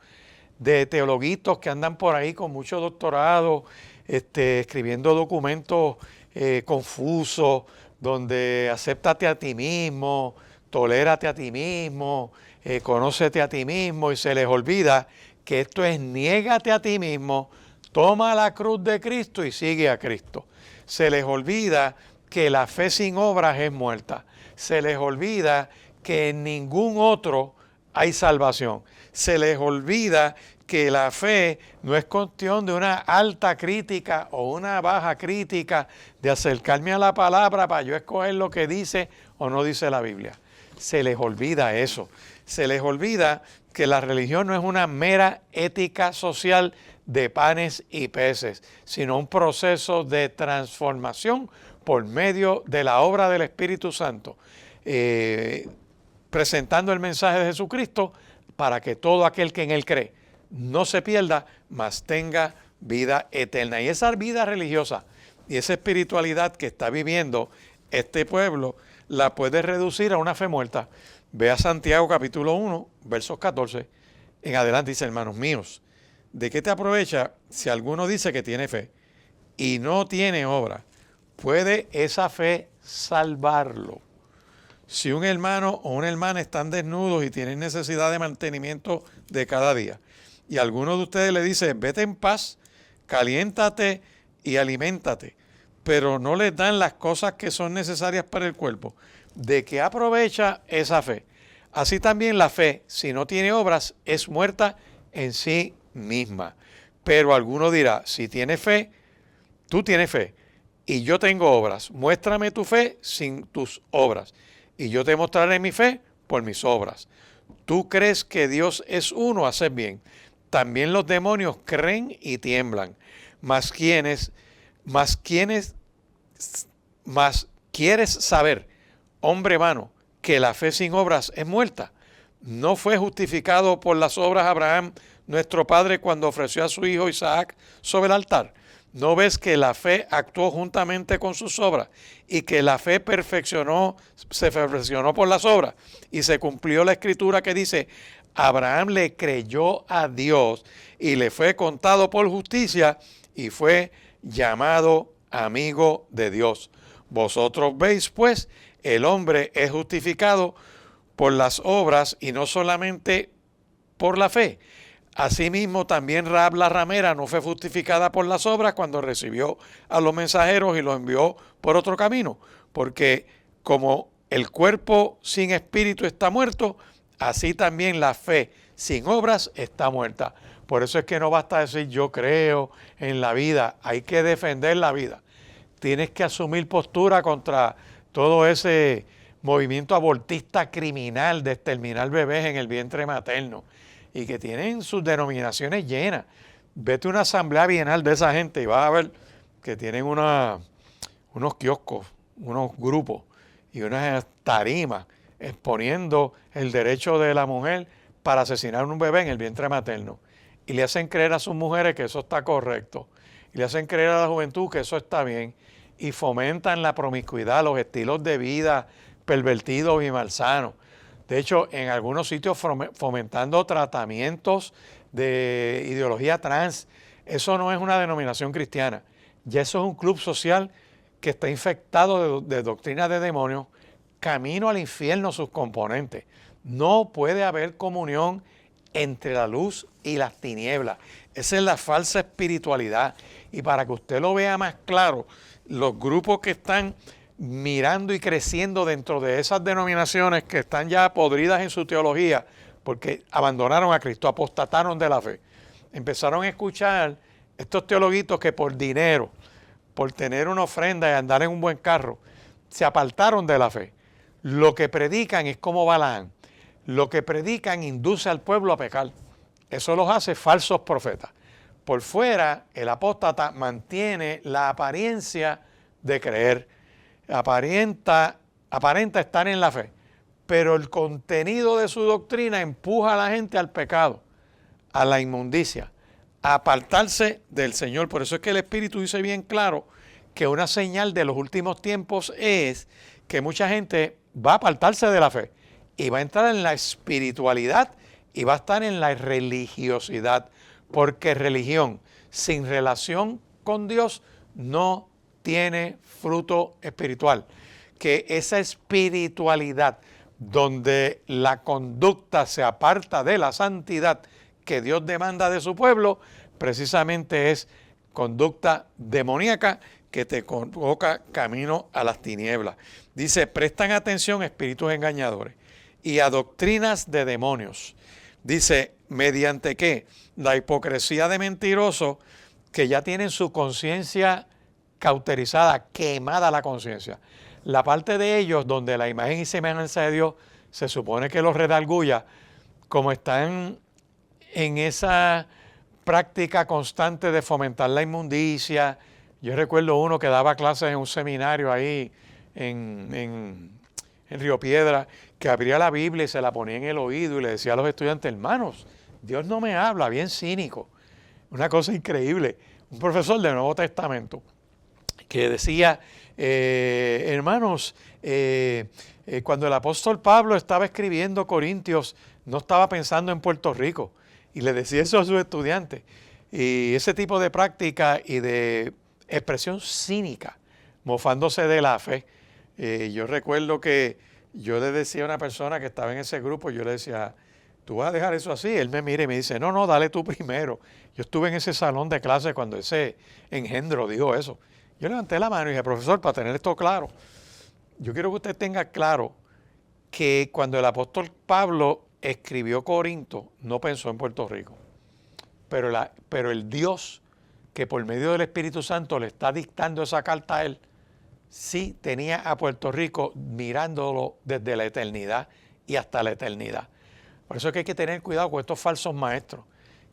de teologuitos que andan por ahí con mucho doctorado, escribiendo documentos confusos, donde acéptate a ti mismo, tolérate a ti mismo, conócete a ti mismo, y se les olvida que esto es niégate a ti mismo, toma la cruz de Cristo y sigue a Cristo. Se les olvida que la fe sin obras es muerta. Se les olvida que en ningún otro hay salvación. Se les olvida que la fe no es cuestión de una alta crítica o una baja crítica, de acercarme a la palabra para yo escoger lo que dice o no dice la Biblia. Se les olvida eso. Se les olvida que la religión no es una mera ética social de panes y peces, sino un proceso de transformación por medio de la obra del Espíritu Santo, presentando el mensaje de Jesucristo para que todo aquel que en él cree no se pierda, mas tenga vida eterna. Y esa vida religiosa y esa espiritualidad que está viviendo este pueblo la puede reducir a una fe muerta. Ve a Santiago capítulo 1, versos 14 en adelante, dice: hermanos míos, ¿de qué te aprovecha si alguno dice que tiene fe y no tiene obra? ¿Puede esa fe salvarlo? Si un hermano o una hermana están desnudos y tienen necesidad de mantenimiento de cada día, y alguno de ustedes le dice, vete en paz, caliéntate y aliméntate, pero no les dan las cosas que son necesarias para el cuerpo, ¿de qué aprovecha esa fe? Así también la fe, si no tiene obras, es muerta en sí misma. Pero alguno dirá, si tienes fe, tú tienes fe y yo tengo obras. Muéstrame tu fe sin tus obras y yo te mostraré mi fe por mis obras. Tú crees que Dios es uno, haces bien. También los demonios creen y tiemblan. Mas quieres saber, hombre vano, que la fe sin obras es muerta. ¿No fue justificado por las obras Abraham, nuestro padre, cuando ofreció a su hijo Isaac sobre el altar? ¿No ves que la fe actuó juntamente con sus obras y que la fe se perfeccionó por las obras? Y se cumplió la escritura que dice, Abraham le creyó a Dios y le fue contado por justicia y fue llamado amigo de Dios. Vosotros veis, pues, el hombre es justificado por las obras y no solamente por la fe. Asimismo, también Rahab la ramera no fue justificada por las obras cuando recibió a los mensajeros y los envió por otro camino, porque como el cuerpo sin espíritu está muerto, así también la fe sin obras está muerta. Por eso es que no basta decir yo creo en la vida, hay que defender la vida. Tienes que asumir postura contra todo ese movimiento abortista criminal de exterminar bebés en el vientre materno y que tienen sus denominaciones llenas. Vete a una asamblea bienal de esa gente y vas a ver que tienen unos kioscos, unos grupos y unas tarimas exponiendo el derecho de la mujer para asesinar a un bebé en el vientre materno. Y le hacen creer a sus mujeres que eso está correcto. Y le hacen creer a la juventud que eso está bien. Y fomentan la promiscuidad, los estilos de vida pervertidos y malsanos. De hecho, en algunos sitios fomentando tratamientos de ideología trans. Eso no es una denominación cristiana. Ya eso es un club social que está infectado de doctrinas de demonios, camino al infierno sus componentes. No puede haber comunión entre la luz y las tinieblas. Esa es la falsa espiritualidad. Y para que usted lo vea más claro, los grupos que están mirando y creciendo dentro de esas denominaciones que están ya podridas en su teología, porque abandonaron a Cristo, apostataron de la fe. Empezaron a escuchar estos teologuitos que por dinero, por tener una ofrenda y andar en un buen carro, se apartaron de la fe. Lo que predican es como Balaam. Lo que predican induce al pueblo a pecar. Eso los hace falsos profetas. Por fuera, el apóstata mantiene la apariencia de creer. Aparenta estar en la fe. Pero el contenido de su doctrina empuja a la gente al pecado, a la inmundicia, a apartarse del Señor. Por eso es que el Espíritu dice bien claro que una señal de los últimos tiempos es que mucha gente va a apartarse de la fe y va a entrar en la espiritualidad y va a estar en la religiosidad, porque religión sin relación con Dios no tiene fruto espiritual. Que esa espiritualidad donde la conducta se aparta de la santidad que Dios demanda de su pueblo, precisamente es conducta demoníaca que te convoca camino a las tinieblas. Dice, prestan atención espíritus engañadores y a doctrinas de demonios. Dice, ¿mediante qué? La hipocresía de mentirosos que ya tienen su conciencia cauterizada, quemada la conciencia. La parte de ellos donde la imagen y semejanza de Dios se supone que los redarguya, como están en esa práctica constante de fomentar la inmundicia. Yo recuerdo uno que daba clases en un seminario ahí en Río Piedra, que abría la Biblia y se la ponía en el oído y le decía a los estudiantes, hermanos, Dios no me habla, bien cínico. Una cosa increíble. Un profesor del Nuevo Testamento que decía, hermanos, cuando el apóstol Pablo estaba escribiendo Corintios, no estaba pensando en Puerto Rico. Y le decía eso a sus estudiantes. Y ese tipo de práctica y de expresión cínica, mofándose de la fe. Yo recuerdo que yo le decía a una persona que estaba en ese grupo, yo le decía, ¿tú vas a dejar eso así? Él me mira y me dice, no, dale tú primero. Yo estuve en ese salón de clase cuando ese engendro dijo eso. Yo levanté la mano y dije, profesor, para tener esto claro, yo quiero que usted tenga claro que cuando el apóstol Pablo escribió Corinto, no pensó en Puerto Rico. pero el Dios que por medio del Espíritu Santo le está dictando esa carta a él, sí tenía a Puerto Rico mirándolo desde la eternidad y hasta la eternidad. Por eso es que hay que tener cuidado con estos falsos maestros,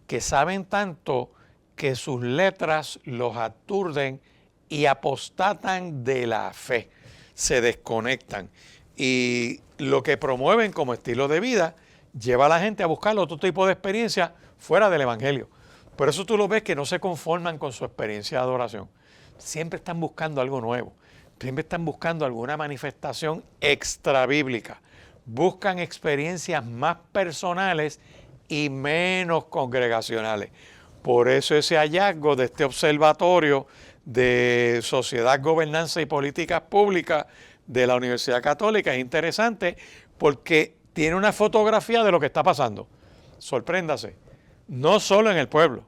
que saben tanto que sus letras los aturden y apostatan de la fe, se desconectan. Y lo que promueven como estilo de vida lleva a la gente a buscar otro tipo de experiencia fuera del Evangelio. Por eso tú lo ves que no se conforman con su experiencia de adoración. Siempre están buscando algo nuevo. Siempre están buscando alguna manifestación extrabíblica. Buscan experiencias más personales y menos congregacionales. Por eso ese hallazgo de este observatorio de sociedad, gobernanza y políticas públicas de la Universidad Católica es interesante, porque tiene una fotografía de lo que está pasando. Sorpréndase, no solo en el pueblo,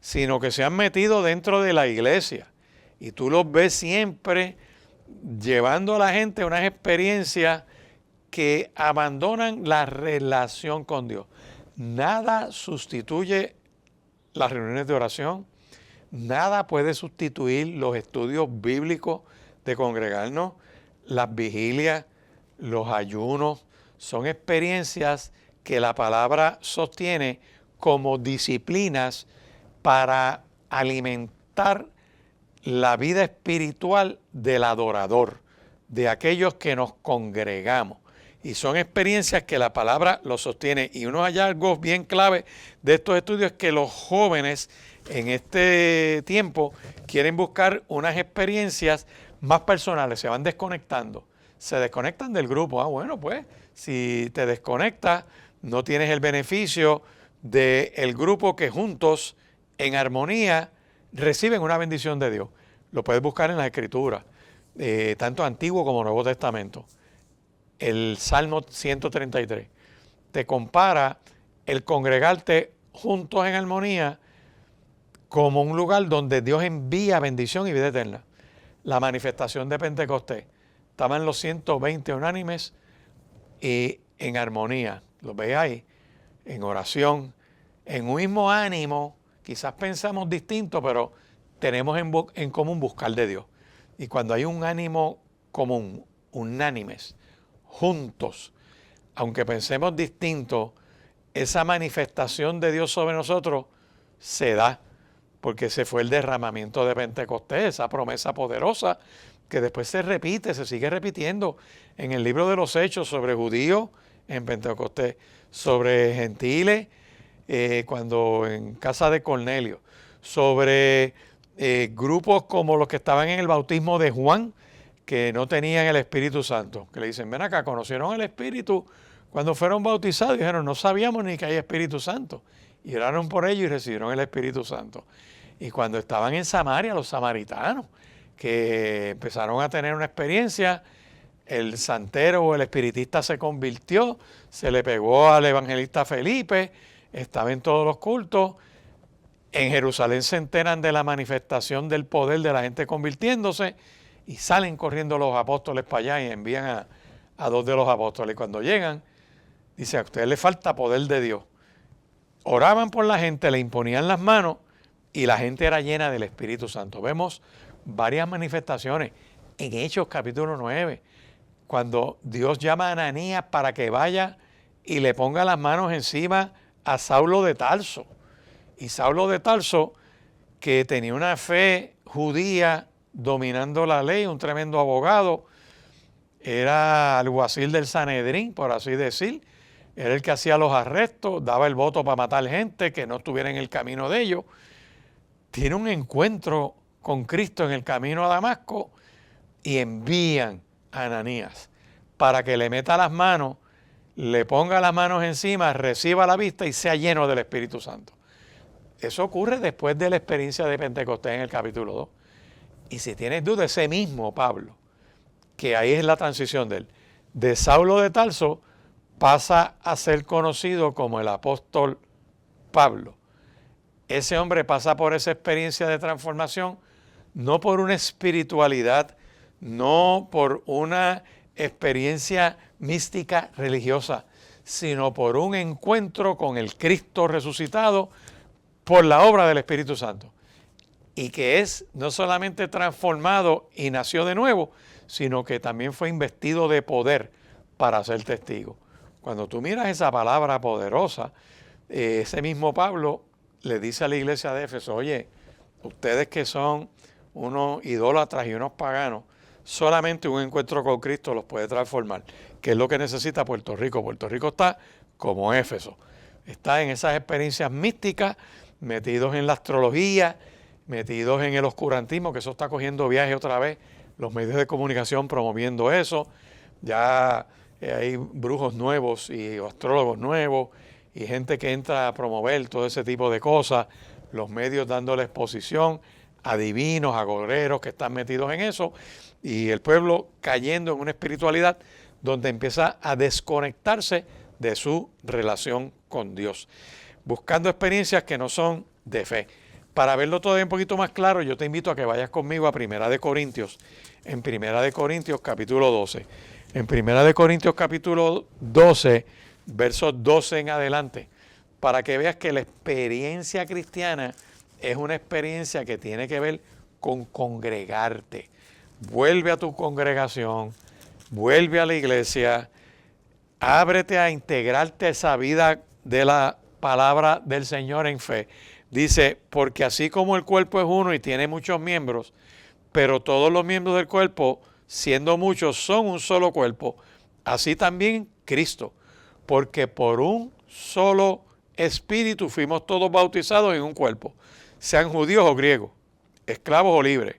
sino que se han metido dentro de la iglesia. Y tú los ves siempre llevando a la gente unas experiencias que abandonan la relación con Dios. Nada sustituye las reuniones de oración, nada puede sustituir los estudios bíblicos de congregarnos, las vigilias, los ayunos. Son experiencias que la palabra sostiene como disciplinas para alimentar la vida espiritual del adorador, de aquellos que nos congregamos. Y son experiencias que la palabra lo sostiene. Y unos hallazgos bien clave de estos estudios es que los jóvenes en este tiempo quieren buscar unas experiencias más personales, se van desconectando. Se desconectan del grupo. Bueno, pues si te desconectas, no tienes el beneficio del grupo que juntos, en armonía, reciben una bendición de Dios. Lo puedes buscar en las Escrituras, tanto Antiguo como Nuevo Testamento. El Salmo 133 te compara el congregarte juntos en armonía como un lugar donde Dios envía bendición y vida eterna. La manifestación de Pentecostés, estaban los 120 unánimes y en armonía, los veis ahí, en oración, en un mismo ánimo. Quizás pensamos distinto, pero tenemos en común buscar de Dios. Y cuando hay un ánimo común, unánimes, juntos, aunque pensemos distinto, esa manifestación de Dios sobre nosotros se da, porque ese fue el derramamiento de Pentecostés, esa promesa poderosa que después se repite, se sigue repitiendo en el libro de los Hechos sobre judíos en Pentecostés, sobre gentiles cuando en casa de Cornelio, sobre grupos como los que estaban en el bautismo de Juan, que no tenían el Espíritu Santo, que le dicen, ven acá, conocieron el Espíritu cuando fueron bautizados, y dijeron, no sabíamos ni que hay Espíritu Santo, y oraron por ellos y recibieron el Espíritu Santo. Y cuando estaban en Samaria, los samaritanos, que empezaron a tener una experiencia, el santero o el espiritista se convirtió, se le pegó al evangelista Felipe, estaba en todos los cultos. En Jerusalén se enteran de la manifestación del poder de la gente convirtiéndose y salen corriendo los apóstoles para allá y envían a dos de los apóstoles. Y cuando llegan, dice, a ustedes les falta poder de Dios. Oraban por la gente, le imponían las manos y la gente era llena del Espíritu Santo. Vemos varias manifestaciones en Hechos capítulo 9, cuando Dios llama a Ananías para que vaya y le ponga las manos encima a Saulo de Tarso. Y Saulo de Tarso, que tenía una fe judía dominando la ley, un tremendo abogado, era alguacil del Sanedrín, por así decir, era el que hacía los arrestos, daba el voto para matar gente que no estuviera en el camino de ellos. Tiene un encuentro con Cristo en el camino a Damasco y envían a Ananías para que le meta las manos, le ponga las manos encima, reciba la vista y sea lleno del Espíritu Santo. Eso ocurre después de la experiencia de Pentecostés en el capítulo 2. Y si tienes duda, ese mismo Pablo, que ahí es la transición de Saulo de Tarso, pasa a ser conocido como el apóstol Pablo. Ese hombre pasa por esa experiencia de transformación, no por una espiritualidad, no por una experiencia mística religiosa, sino por un encuentro con el Cristo resucitado, por la obra del Espíritu Santo. Y que es no solamente transformado y nació de nuevo, sino que también fue investido de poder para ser testigo. Cuando tú miras esa palabra poderosa, ese mismo Pablo le dice a la iglesia de Éfeso, oye, ustedes que son unos idólatras y unos paganos, solamente un encuentro con Cristo los puede transformar, que es lo que necesita Puerto Rico. Puerto Rico está como Éfeso, está en esas experiencias místicas, metidos en la astrología, metidos en el oscurantismo, que eso está cogiendo viaje otra vez, los medios de comunicación promoviendo eso, ya hay brujos nuevos y astrólogos nuevos y gente que entra a promover todo ese tipo de cosas, los medios dándole exposición a divinos, a agoreros que están metidos en eso, y el pueblo cayendo en una espiritualidad donde empieza a desconectarse de su relación con Dios, buscando experiencias que no son de fe. Para verlo todavía un poquito más claro, yo te invito a que vayas conmigo a Primera de Corintios, en Primera de Corintios capítulo 12. En Primera de Corintios capítulo 12, versos 12 en adelante, para que veas que la experiencia cristiana es una experiencia que tiene que ver con congregarte. Vuelve a tu congregación, vuelve a la iglesia, ábrete a integrarte a esa vida de la palabra del Señor en fe. Dice, porque así como el cuerpo es uno y tiene muchos miembros, pero todos los miembros del cuerpo, siendo muchos, son un solo cuerpo, así también Cristo, porque por un solo espíritu fuimos todos bautizados en un cuerpo, sean judíos o griegos, esclavos o libres,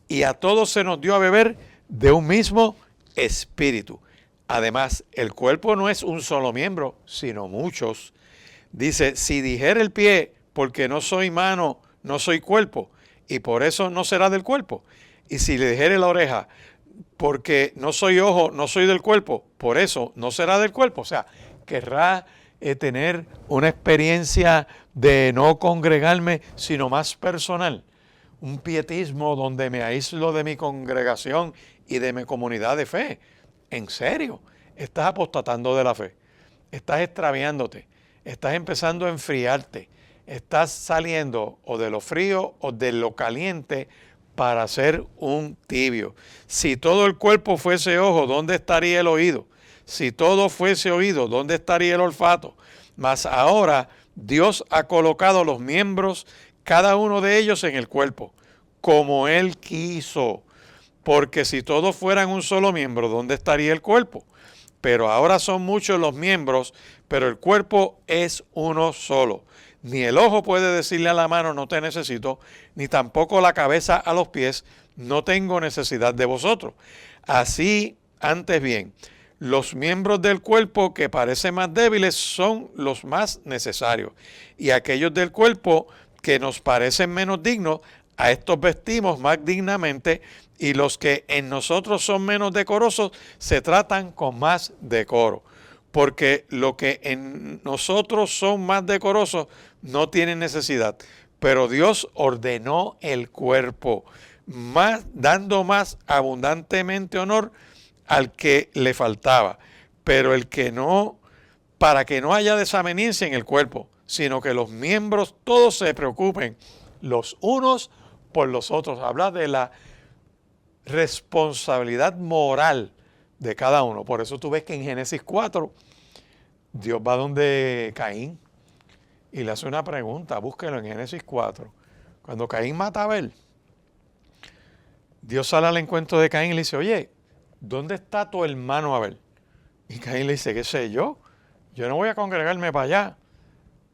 y a todos se nos dio a beber de un mismo espíritu. Además, el cuerpo no es un solo miembro, sino muchos. Dice, si dijera el pie, porque no soy mano, no soy cuerpo, y por eso no será del cuerpo. Y si le dijere la oreja, porque no soy ojo, no soy del cuerpo, por eso no será del cuerpo. O sea, querrá tener una experiencia de no congregarme, sino más personal. Un pietismo donde me aíslo de mi congregación y de mi comunidad de fe. ¿En serio? Estás apostatando de la fe. Estás extraviándote. Estás empezando a enfriarte. Estás saliendo o de lo frío o de lo caliente para ser un tibio. Si todo el cuerpo fuese ojo, ¿dónde estaría el oído? Si todo fuese oído, ¿dónde estaría el olfato? Mas ahora Dios ha colocado los miembros, cada uno de ellos en el cuerpo, como Él quiso. Porque si todos fueran un solo miembro, ¿dónde estaría el cuerpo? Pero ahora son muchos los miembros, pero el cuerpo es uno solo. Ni el ojo puede decirle a la mano, no te necesito, ni tampoco la cabeza a los pies, no tengo necesidad de vosotros. Así, antes bien, los miembros del cuerpo que parecen más débiles son los más necesarios, y aquellos del cuerpo que nos parecen menos dignos, a estos vestimos más dignamente, y los que en nosotros son menos decorosos se tratan con más decoro. Porque lo que en nosotros son más decorosos no tienen necesidad. Pero Dios ordenó el cuerpo, dando más abundantemente honor al que le faltaba. Pero el que no, para que no haya desaveniencia en el cuerpo, sino que los miembros todos se preocupen los unos por los otros. Habla de la responsabilidad moral de cada uno. Por eso tú ves que en Génesis 4, Dios va donde Caín y le hace una pregunta, búsquelo en Génesis 4. Cuando Caín mata a Abel, Dios sale al encuentro de Caín y le dice, oye, ¿dónde está tu hermano Abel? Y Caín le dice, ¿qué sé yo? Yo no voy a congregarme para allá.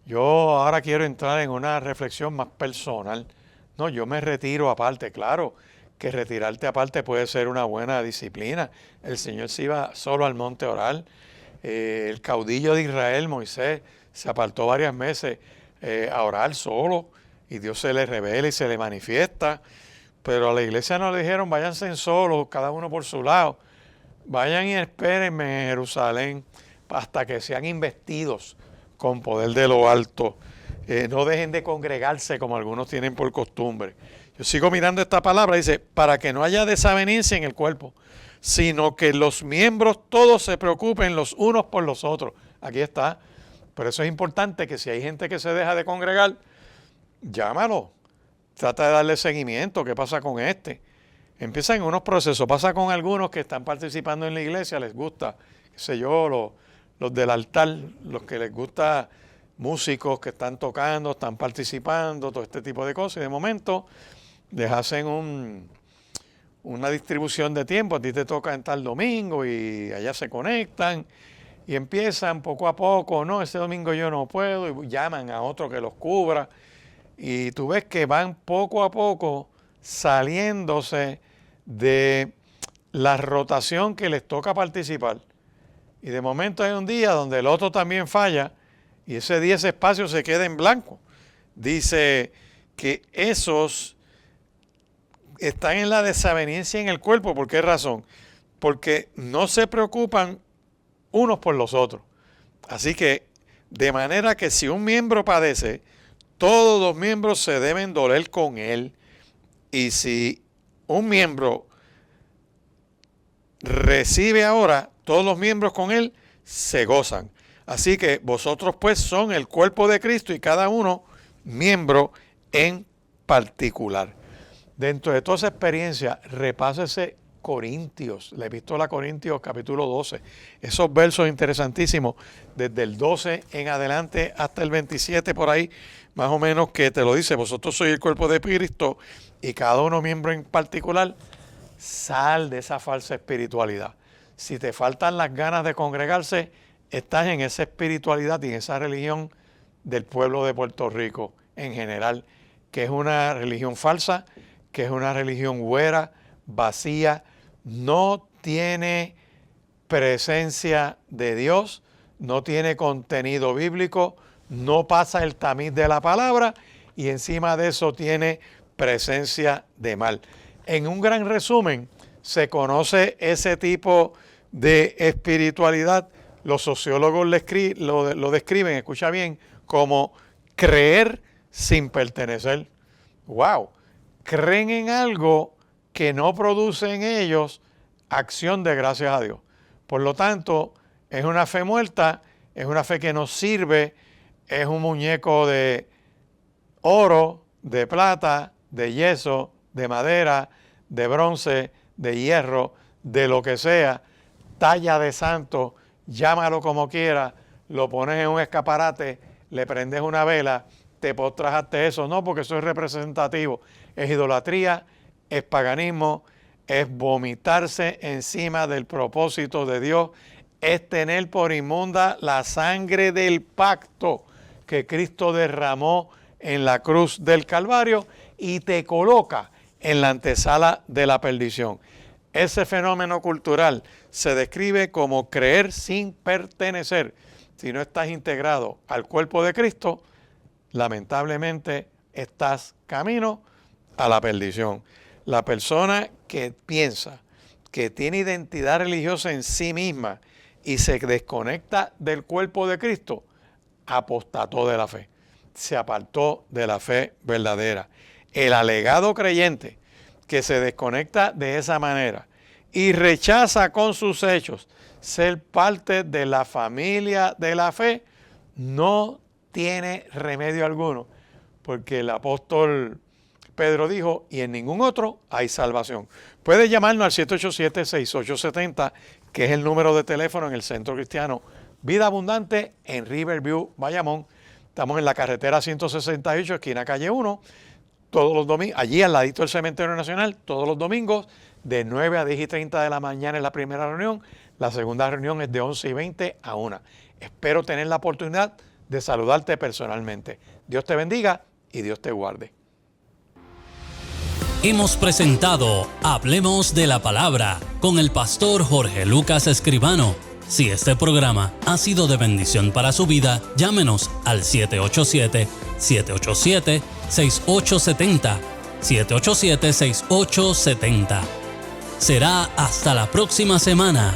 Yo ahora quiero entrar en una reflexión más personal. No, yo me retiro aparte, claro, que retirarte aparte puede ser una buena disciplina. El Señor se iba solo al monte a orar. El caudillo de Israel, Moisés, se apartó varias veces a orar solo y Dios se le revela y se le manifiesta. Pero a la iglesia no le dijeron, váyanse en solos, cada uno por su lado. Vayan y espérenme en Jerusalén hasta que sean investidos con poder de lo alto. No dejen de congregarse como algunos tienen por costumbre. Yo sigo mirando esta palabra, dice, para que no haya desaveniencia en el cuerpo, sino que los miembros todos se preocupen los unos por los otros. Aquí está, Por eso es importante que si hay gente que se deja de congregar, llámalo. Trata de darle seguimiento. ¿Qué pasa con este? Empieza en unos procesos. Pasa con algunos que están participando en la iglesia, les gusta, qué sé yo, los del altar, los que les gusta músicos que están tocando, están participando, todo este tipo de cosas. Y de momento les hacen una distribución de tiempo. A ti te toca en tal domingo y allá se conectan y empiezan poco a poco. No, ese domingo yo no puedo, y llaman a otro que los cubra. Y tú ves que van poco a poco saliéndose de la rotación que les toca participar. Y de momento hay un día donde el otro también falla y ese día ese espacio se queda en blanco. Dice que esos están en la desaveniencia en el cuerpo. ¿Por qué razón? Porque no se preocupan unos por los otros. Así que, de manera que si un miembro padece, todos los miembros se deben doler con él. Y si un miembro recibe ahora, todos los miembros con él se gozan. Así que vosotros pues son el cuerpo de Cristo y cada uno miembro en particular. Dentro de toda esa experiencia, repásese Corintios, la epístola a Corintios capítulo 12. Esos versos interesantísimos, desde el 12 en adelante hasta el 27 por ahí, más o menos, que te lo dice, vosotros sois el cuerpo de Cristo y cada uno miembro en particular. Sal de esa falsa espiritualidad. Si te faltan las ganas de congregarse, estás en esa espiritualidad y en esa religión del pueblo de Puerto Rico en general, que es una religión falsa, que es una religión huera, vacía, no tiene presencia de Dios, no tiene contenido bíblico, no pasa el tamiz de la palabra y encima de eso tiene presencia de mal. En un gran resumen, se conoce ese tipo de espiritualidad, los sociólogos lo describen, escucha bien, como creer sin pertenecer. ¡Wow! Creen en algo que no produce en ellos acción de gracias a Dios. Por lo tanto, es una fe muerta, es una fe que no sirve, es un muñeco de oro, de plata, de yeso, de madera, de bronce, de hierro, de lo que sea, talla de santo, llámalo como quiera, lo pones en un escaparate, le prendes una vela, te postras ante eso. No, porque eso es representativo. Es idolatría, es paganismo, es vomitarse encima del propósito de Dios, es tener por inmunda la sangre del pacto que Cristo derramó en la cruz del Calvario y te coloca en la antesala de la perdición. Ese fenómeno cultural se describe como creer sin pertenecer. Si no estás integrado al cuerpo de Cristo, lamentablemente estás camino a la perdición. La persona que piensa que tiene identidad religiosa en sí misma y se desconecta del cuerpo de Cristo, apostató de la fe, se apartó de la fe verdadera. El alegado creyente que se desconecta de esa manera y rechaza con sus hechos ser parte de la familia de la fe, no tiene remedio alguno, porque el apóstol Pedro dijo, y en ningún otro hay salvación. Puedes llamarnos al 787-6870, que es el número de teléfono en el Centro Cristiano Vida Abundante en Riverview, Bayamón. Estamos en la carretera 168, esquina calle 1, todos los domingos, allí al ladito del Cementerio Nacional, todos los domingos, de 9 a 10:30 de la mañana es la primera reunión. La segunda reunión es de 11:20 a 1. Espero tener la oportunidad de saludarte personalmente. Dios te bendiga y Dios te guarde. Hemos presentado Hablemos de la Palabra con el pastor Jorge Lucas Escribano. Si este programa ha sido de bendición para su vida, llámenos al 787-787-6870. 787-6870. Será hasta la próxima semana.